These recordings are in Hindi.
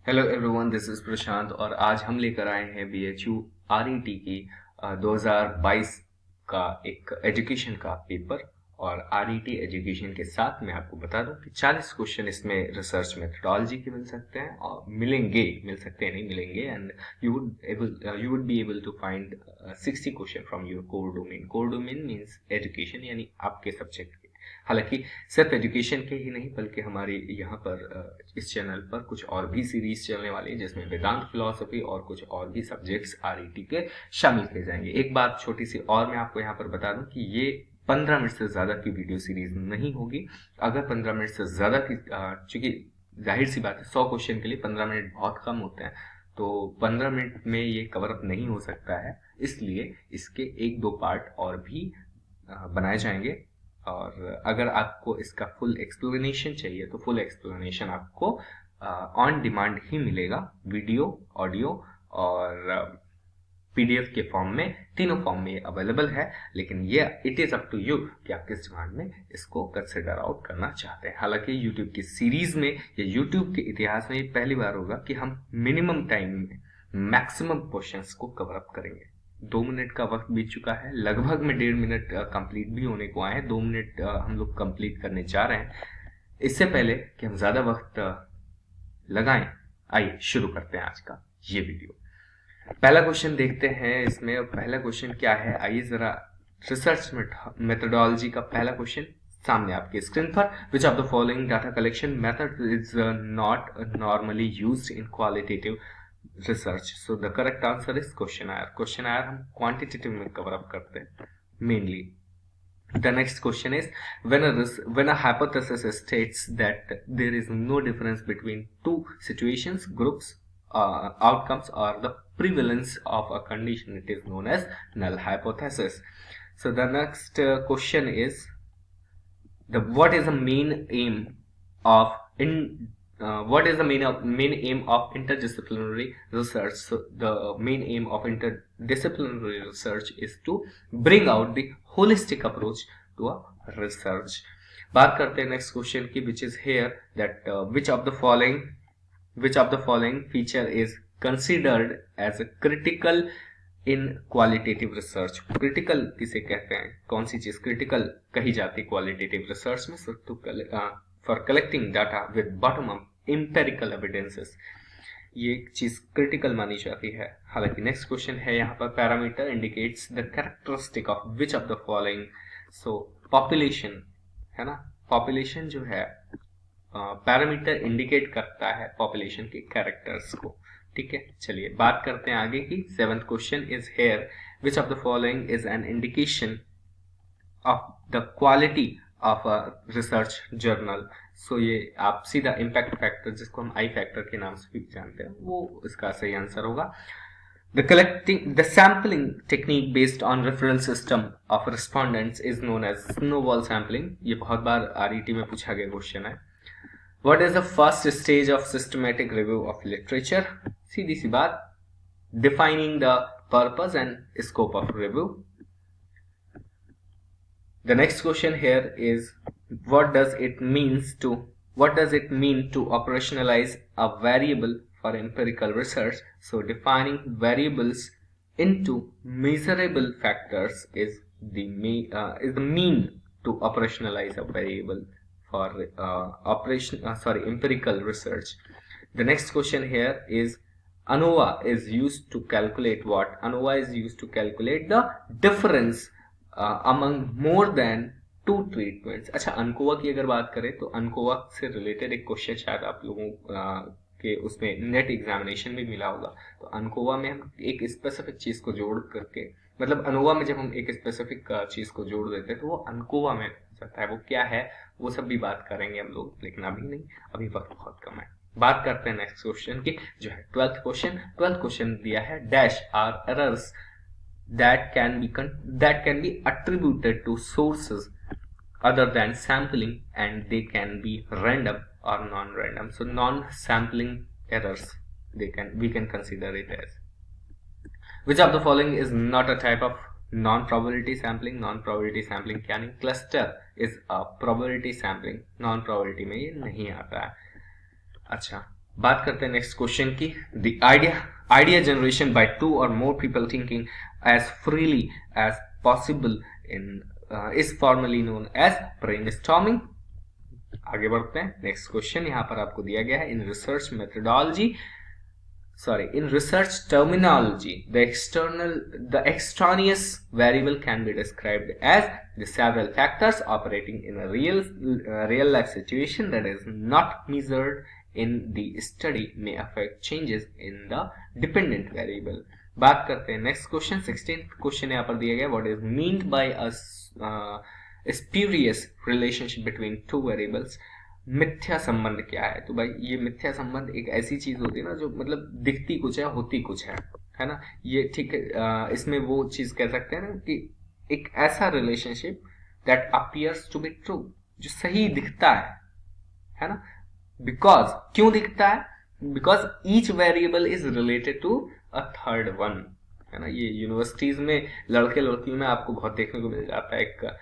हेलो एवरीवन, दिस इज प्रशांत और आज हम लेकर आए हैं बीएचयू आरईटी की 2022 का एक एजुकेशन का पेपर। और आरईटी एजुकेशन के साथ मैं आपको बता दूं कि 40 क्वेश्चन इसमें रिसर्च मेथडोलॉजी के मिल सकते हैं और मिल सकते हैं नहीं मिलेंगे। And you would be able to find 60 question from your core domain means education, यानी आपके सब्जेक्ट के। हालांकि सिर्फ एजुकेशन के ही नहीं बल्कि हमारे यहाँ पर इस चैनल पर कुछ और भी सीरीज चलने वाली है जिसमें वेदांत फिलॉसफी और कुछ और भी सब्जेक्ट्स आरईटी के शामिल किए जाएंगे। एक बात छोटी सी और मैं आपको यहाँ पर बता दूं कि ये 15 मिनट से ज्यादा की वीडियो सीरीज नहीं होगी। अगर 15 मिनट से ज्यादा की चूंकि जाहिर सी बात है 100 क्वेश्चन के लिए 15 मिनट बहुत कम होते हैं, तो 15 मिनट में ये कवर अप नहीं हो सकता है। इसलिए इसके एक दो पार्ट और भी बनाए जाएंगे। और अगर आपको इसका फुल एक्सप्लेनेशन चाहिए तो फुल एक्सप्लेनेशन आपको ऑन डिमांड ही मिलेगा, वीडियो, ऑडियो और पीडीएफ के फॉर्म में। तीनों फॉर्म में अवेलेबल है, लेकिन ये it is up to you कि आप किस डिमांड में इसको कंसिडर आउट करना चाहते हैं। हालांकि यूट्यूब की सीरीज में या यूट्यूब के इतिहास में ये पहली बार होगा कि हम मिनिमम टाइम में मैक्सिमम क्वेश्चंस को कवर अप करेंगे। 2 मिनट का वक्त बीत चुका है, लगभग में 1.5 मिनट कंप्लीट भी होने को आए हैं। 2 मिनट हम लोग कंप्लीट करने जा रहे हैं। इससे पहले कि हम ज्यादा वक्त लगाएं, आइए शुरू करते हैं आज का ये वीडियो। पहला क्वेश्चन देखते हैं इसमें। पहला क्वेश्चन क्या है, आइए जरा रिसर्च मेथोडोलॉजी का पहला क्वेश्चन सामने आपके स्क्रीन पर। विच of the following data collection method is not normally used in qualitative research? So the correct answer is questionnaire. Questionnaire हम क्वांटिटेटिव में कवर अप करते हैं mainly. The next question is, when a hypothesis states that there is no difference between two situations, groups, outcomes, or the prevalence of a condition, it is known as null hypothesis. So the next question is, what is the main aim of main aim of interdisciplinary research? So the main aim of interdisciplinary research is to bring out the holistic approach to a research. बात करते हैं नेक्स्ट क्वेश्चन की, which is here that which of the following feature is considered as a critical in qualitative research? Critical किसे कहते हैं, कौन सी चीज क्रिटिकल कही जाती है क्वालिटेटिव रिसर्च में? For collecting data with bottom up empirical evidences, ये चीज क्रिटिकल मानी जाती है। हालांकि नेक्स्ट क्वेश्चन है यहाँ पर, parameter indicates the characteristic of which of the following? So population है ना, पॉपुलेशन जो है पैरामीटर इंडिकेट करता है पॉपुलेशन के कैरेक्टर्स को। ठीक है, चलिए बात करते हैं आगे की। 7th question is here, which of the following is an indication of the quality of a research journal? So ये आप सीधा इम्पैक्ट फैक्टर, जिसको हम आई फैक्टर के नाम से भी जानते हैं, वो इसका सही आंसर होगा। The sampling technique based on referral system of respondents is known as snowball sampling. ये बहुत बार आरईटी में पूछा गया क्वेश्चन है। What is the first stage of systematic review of literature? सीधी सी बात, defining the purpose and scope of review. The next question here is, what does it mean to operationalize a variable for empirical research? So defining variables into measurable factors is the mean to operationalize a variable for empirical research. The next question here is, ANOVA is used to calculate what? ANOVA is used to calculate the difference among more than two treatments. अच्छा, अनकोवा की अगर बात करें तो अनकोवा से रिलेटेड एक क्वेश्चन शायद आप लोगों के उसमें नेट एग्जामिनेशन में मिला होगा। तो अनकोवा में हम एक स्पेसिफिक चीज को जोड़ करके, मतलब अनोवा में जब हम एक स्पेसिफिक चीज को जोड़ देते हैं तो वो अनकोवा में जाता है। वो क्या है वो सब भी बात करेंगे हम लोग, लेकिन अभी नहीं, अभी वक्त बहुत कम है। बात करते हैं नेक्स्ट क्वेश्चन की, जो है 12th क्वेश्चन। 12th क्वेश्चन दिया है, dash are errors that can be attributed to sources other than sampling and they can be random or non-random. So non-sampling errors, we can consider it as. Which of the following is not a type of non-probability sampling? Non-probability sampling क्या नहीं? Cluster is a probability sampling, non-probability में ये नहीं आता है। अच्छा, बात करते हैं नेक्स्ट क्वेश्चन की। The idea generation by two or more people thinking as freely as possible in is formally known as brainstorming. आगे बढ़ते हैं। नेक्स्ट क्वेश्चन यहाँ पर आपको दिया गया है, in research methodology in research terminology, the extraneous variable can be described as the several factors operating in a real life situation that is not measured in the study may affect changes in the dependent variable। बात करते हैं नेक्स्ट क्वेश्चन। 16th क्वेश्चन यहाँ पर दिया गया, what is meant by a spurious relationship between two variables। मिथ्या संबंध क्या है? तो भाई ये मिथ्या संबंध एक ऐसी चीज होती है ना जो मतलब दिखती कुछ है होती कुछ है ना। ये ठीक है, इसमें वो चीज कह सकते हैं ना कि एक ऐसा relationship that appears to be true, जो सही दिखता है ना। बिकॉज क्यों दिखता है? Because each variable is related to a third one, है ना। ये यूनिवर्सिटीज में लड़के लड़कियों में आपको बहुत देखने को मिल जाता है। एक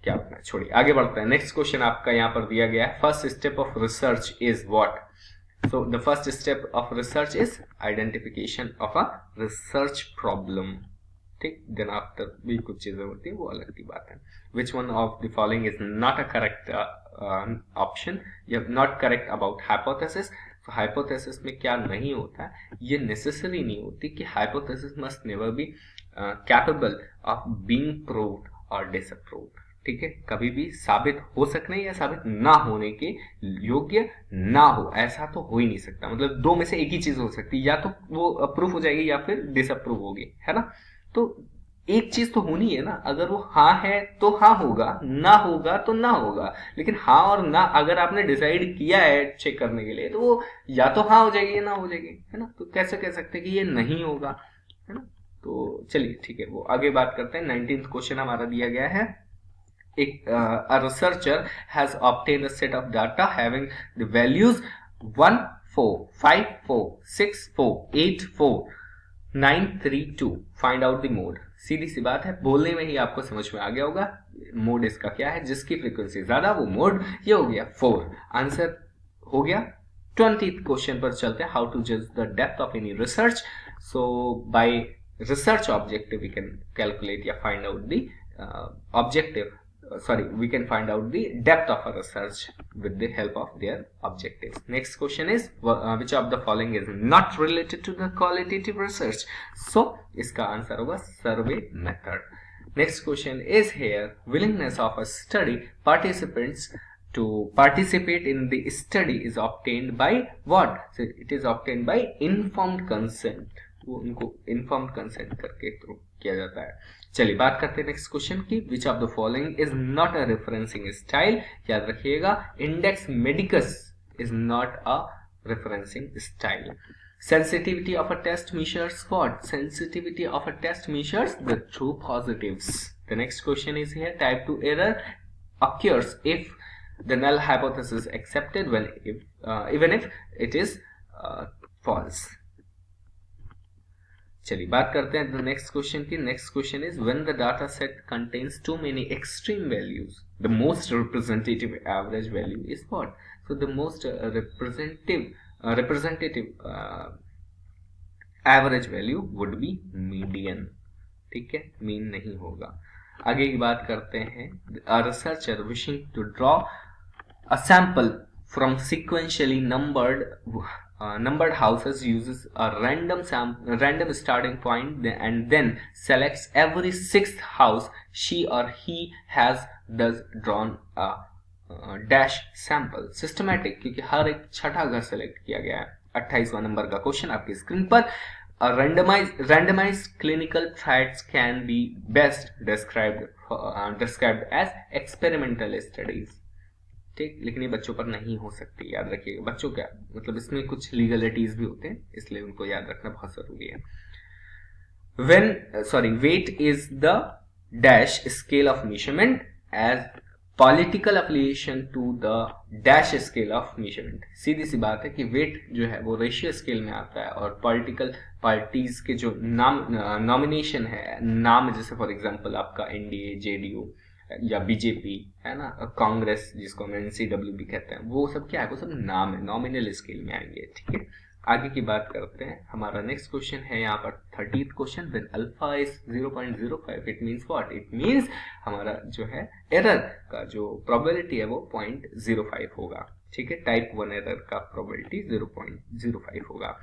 क्या होता है, छोड़िए आगे बढ़ते हैं। नेक्स्ट क्वेश्चन आपका यहाँ पर दिया गया है, first step of research is what. So the first step of research is identification of a research problem. ठीक, देन आफ्टर भी कुछ चीजें होती है, वो अलग की बात है। Which one of the following is not a correct option, या नॉट करेक्ट अबाउट हाइपोथेसिस। तो हाइपोथेसिस में क्या नहीं होता है, ये नेसेसरी नहीं होती कि hypothesis must never be capable of being proved और डिसअप्रूव्ड। ठीक है, कभी भी साबित हो सकने या साबित ना होने के योग्य ना हो, ऐसा तो हो ही नहीं सकता। मतलब दो में से एक ही चीज हो सकती है, या तो वो अप्रूव हो जाएगी या फिर डिसअप्रूव होगी, है ना। तो एक चीज तो होनी है ना, अगर वो हाँ है तो हाँ होगा, ना होगा तो ना होगा। लेकिन हाँ और ना अगर आपने डिसाइड किया है चेक करने के लिए, तो वो या तो हाँ हो जाएगी या ना हो जाएगी, है ना। तो कैसे कह सकते हैं कि ये नहीं होगा, है ना। तो चलिए ठीक है, वो आगे बात करते हैं। 19th क्वेश्चन हमारा दिया गया है, a researcher has obtained a set of data having the values 1 4 5 4 6 4 8 4 9 3 2। Find out the mode. सीधी सी बात है, बोलने में ही आपको समझ में आ गया होगा मोड इसका क्या है। जिसकी फ्रीक्वेंसी ज्यादा वो मोड, ये हो गया 4। आंसर हो गया। 20th क्वेश्चन पर चलते हैं, हाउ टू जज the depth of any research. So by research objective we can calculate या find out the objective, we can find out the depth of a research with the help of their objectives। Next question is, which of the following is not related to the qualitative research? So इसका आंसर होगा survey method। Next question is here, willingness of a study participants to participate in the study is obtained by what? So it is obtained by informed consent। वो उनको informed consent करके थ्रू किया जाता है। चलिए बात करते हैं नेक्स्ट क्वेश्चन की, which of the following is not a referencing style. याद रखिएगा, Index Medicus is not a referencing style. Sensitivity of a test measures what? Sensitivity of a test measures the true positives। The next question is here, type 2 error occurs if the null hypothesis accepted when even if it is false। चलिए बात करते हैं नेक्स्ट क्वेश्चन की। Next question is, when the data set contains two many extreme values the most representative average value is what. So the most representative average value would be median. ठीक है, मीन नहीं होगा। आगे की बात करते हैं, a researcher wishing to draw a sample from sequentially numbered houses uses a random starting point and then selects every sixth house she or he has thus drawn a dash sample। Systematic, क्योंकि हर एक छठा घर सेलेक्ट किया गया है। 28वां नंबर का क्वेश्चन आपकी स्क्रीन पर। randomized clinical trials can be best described as experimental studies। ठीक, लेकिन ये बच्चों पर नहीं हो सकती, याद रखिएगा। बच्चों क्या मतलब, इसमें कुछ लीगलिटीज भी होते हैं, इसलिए उनको याद रखना बहुत जरूरी है। weight is the dash scale of measurement as political affiliation to the dash scale of measurement। सीधी सी बात है कि वेट जो है वो रेशियो स्केल में आता है, और पॉलिटिकल पार्टीज के जो नॉमिनेशन है, नाम जैसे फॉर एग्जांपल आपका एनडीए, जेडीयू, या बीजेपी, है ना, कांग्रेस जिसको हम एनसीडब्ल्यू भी कहते हैं, वो सब क्या है, वो सब नाम है, नॉमिनल स्केल में आएंगे। ठीक है, आगे की बात करते हैं। हमारा नेक्स्ट क्वेश्चन है यहाँ पर 30th question, when alpha is 0.05 it means what, it means हमारा जो है एरर का जो प्रोबेबिलिटी है वो 0.05 होगा। ठीक है, टाइप 1 एरर का प्रोबेबिलिटी 0.05 होगा।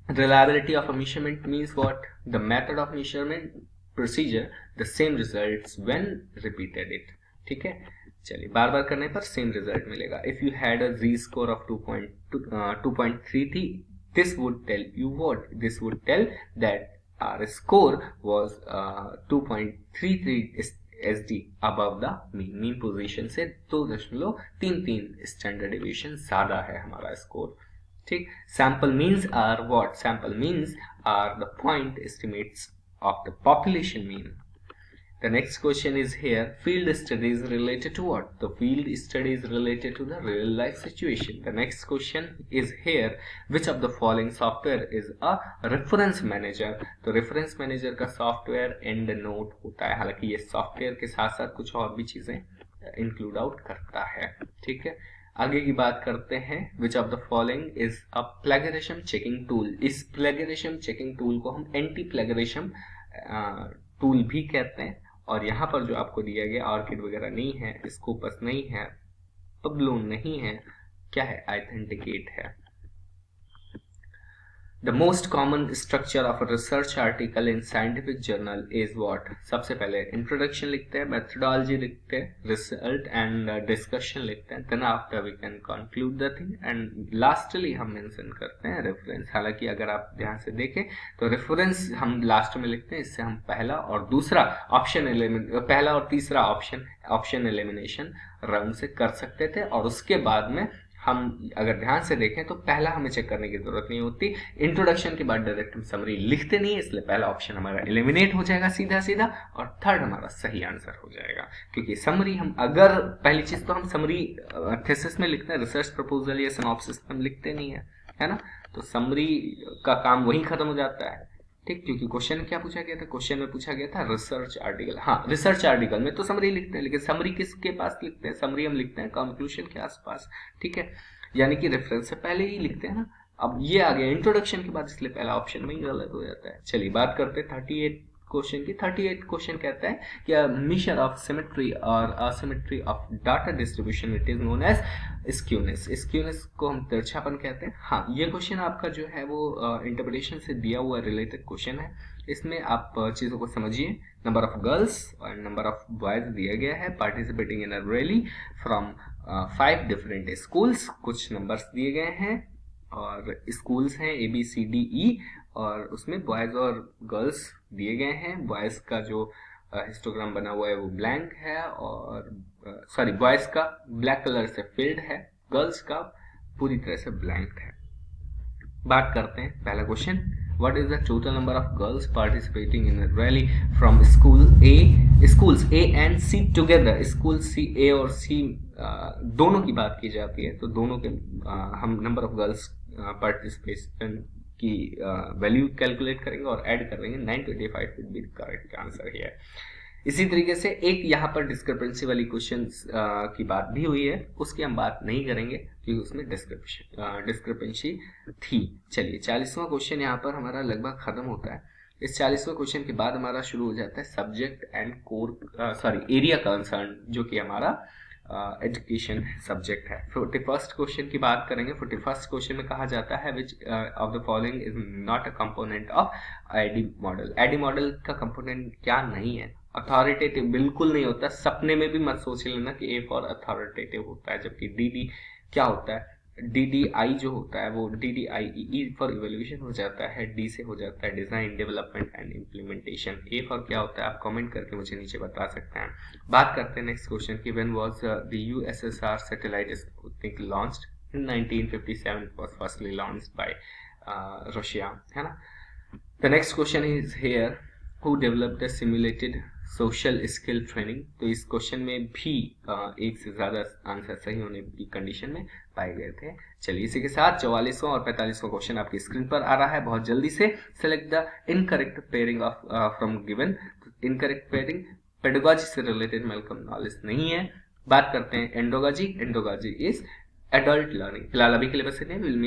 Reliability of a measurement means what? The method of measurement procedure the same results when repeated it. ठीक है, चलिए बार बार करने पर सेम रिजल्ट मिलेगा। If you had a Z score of 2.33, this would tell you what? This would tell that our score was 2.33 SD above the mean। Mean position से 2.33 स्टैंडर्ड डेविएशन ज्यादा है हमारा स्कोर। ठीक, sample means are what? Sample means are the point estimates of the population mean. The next question is here, field studies related to what? The field studies related to the real life situation. The next question is here, which of the following software is a reference manager? तो reference manager का software EndNote होता है, हालांकि ये software के साथ साथ कुछ और भी चीजें include out करता है। ठीक है, आगे की बात करते हैं। विच of the following is a plagiarism checking tool. इस प्लेगरिज्म चेकिंग टूल को हम एंटी प्लेगरिज्म टूल भी कहते हैं। और यहाँ पर जो आपको दिया गया, ऑर्किड वगैरह नहीं है, स्कोपस नहीं है, पबलोन नहीं है, क्या है, ऑथेंटिकेट है। The most common structure of a research article in scientific journal is what? सबसे पहले इंट्रोडक्शन लिखते हैं, मेथोडोलॉजी लिखते हैं, रिजल्ट एंड डिस्कशन लिखते हैं, then after we can conclude the thing and lastly हम मेंशन करते हैं रेफरेंस। हालांकि अगर आप ध्यान से देखें तो रेफरेंस हम लास्ट में लिखते हैं, इससे हम पहला और दूसरा पहला और तीसरा ऑप्शन एलिमिनेशन राउंड से कर सकते थे। और उसके बाद में हम अगर ध्यान से देखें तो पहला हमें चेक करने की जरूरत नहीं होती, इंट्रोडक्शन के बाद डायरेक्ट हम समरी लिखते नहीं, इसलिए पहला ऑप्शन हमारा एलिमिनेट हो जाएगा सीधा सीधा, और थर्ड हमारा सही आंसर हो जाएगा। क्योंकि समरी हम अगर पहली चीज तो हम समरी थीसिस में लिखते हैं, रिसर्च प्रपोजल या सिनॉप्सिस हम लिखते नहीं है ना, तो समरी का काम वहीं खत्म हो जाता है। ठीक, क्योंकि क्वेश्चन क्या पूछा गया था, क्वेश्चन में पूछा गया था रिसर्च आर्टिकल। हाँ, रिसर्च आर्टिकल में तो समरी लिखते हैं, लेकिन समरी किसके पास लिखते हैं, समरी हम लिखते हैं कंक्लूजन के आसपास। ठीक है, यानी कि रेफरेंस से पहले ही लिखते हैं ना। अब ये आ गया इंट्रोडक्शन के बाद, इसलिए पहला ऑप्शन में ही गलत हो जाता है। चलिए बात करते हैं 38 क्वेश्चन की। 38 क्वेश्चन कहता है कि मेजर ऑफ सिमेट्री और asymmetry of data distribution it is known as skewness. Skewness को हम तिरछापन कहते हैं। हाँ, ये क्वेश्चन आपका जो है वो इंटरप्रिटेशन से दिया हुआ रिलेटेड क्वेश्चन है। इसमें आप चीजों को समझिए। नंबर ऑफ गर्ल्स और नंबर ऑफ बॉयज दिया गया है participating in a rally from 5 different schools. कुछ नंबर्स दिए गए हैं और स्कूल्स हैं ABCDE, और उसमें बॉयज और गर्ल्स दिए गए हैं। बॉयज का जो हिस्टोग्राम बना हुआ है वो ब्लैंक है, और सॉरी बॉयज का ब्लैक कलर से फिल्ड है, गर्ल्स का पूरी तरह से ब्लैंक है। बात करते हैं पहला question, what is the total number of girls participating in rally from schools A and C together. School C, A और C दोनों की बात की जाती है, तो दोनों के हम नंबर ऑफ गर्ल्स पार्टिसिपेशन की वैल्यू कैलकुलेट करेंगे और ऐड कर देंगे। 925 would be the correct answer here. इसी तरीके से एक यहाँ पर डिस्क्रिपेंसी वाली क्वेश्चन की बात भी हुई है, उसकी हम बात नहीं करेंगे क्योंकि उसमें डिस्क्रिपेंसी थी। चलिए 40वां क्वेश्चन यहाँ पर हमारा लगभग खत्म होता है। इस 40वें क्वेश्चन के बाद हमारा शुरू हो जाता है सब्जेक्ट एंड एरिया कंसर्न, जो कि हमारा एजुकेशन सब्जेक्ट है। 41st क्वेश्चन की बात करेंगे। 41st क्वेश्चन में कहा जाता है विच of the following is not a component of ID model. ID model का कंपोनेंट क्या नहीं है? अथॉरिटेटिव बिल्कुल नहीं होता। सपने में भी मत सोच लेना कि A फॉर अथॉरिटेटिव होता है, जबकि DD क्या होता है, DDI जो होता है वो DDIE फॉर इवोल्यूशन हो जाता है, D से हो जाता है design development and implementation. A for क्या होता है आप कमेंट करके मुझे नीचे बता सकते हैं। बात करते हैं नेक्स्ट क्वेश्चन की। When was the USSR satellite Sputnik launched? In 1957 it was firstly launched by Russia, है ना। The next question is here, who developed the simulated social skill training? तो इस क्वेश्चन में भी एक से ज्यादा आंसर सही होने की कंडीशन में पाए गए थे। चलिए इसी के साथ 44वां और 45वां क्वेश्चन आपकी स्क्रीन पर आ रहा है। बहुत जल्दी से select the incorrect pairing of from given. Incorrect pairing pedagogy से रिलेटेड वेलकम नॉलेज नहीं है। बात करते हैं एंड्रोगॉजी। एंड्रोगॉजी इज एडल्ट लर्निंग। फिलहाल अभी के लिए बस इतने, विल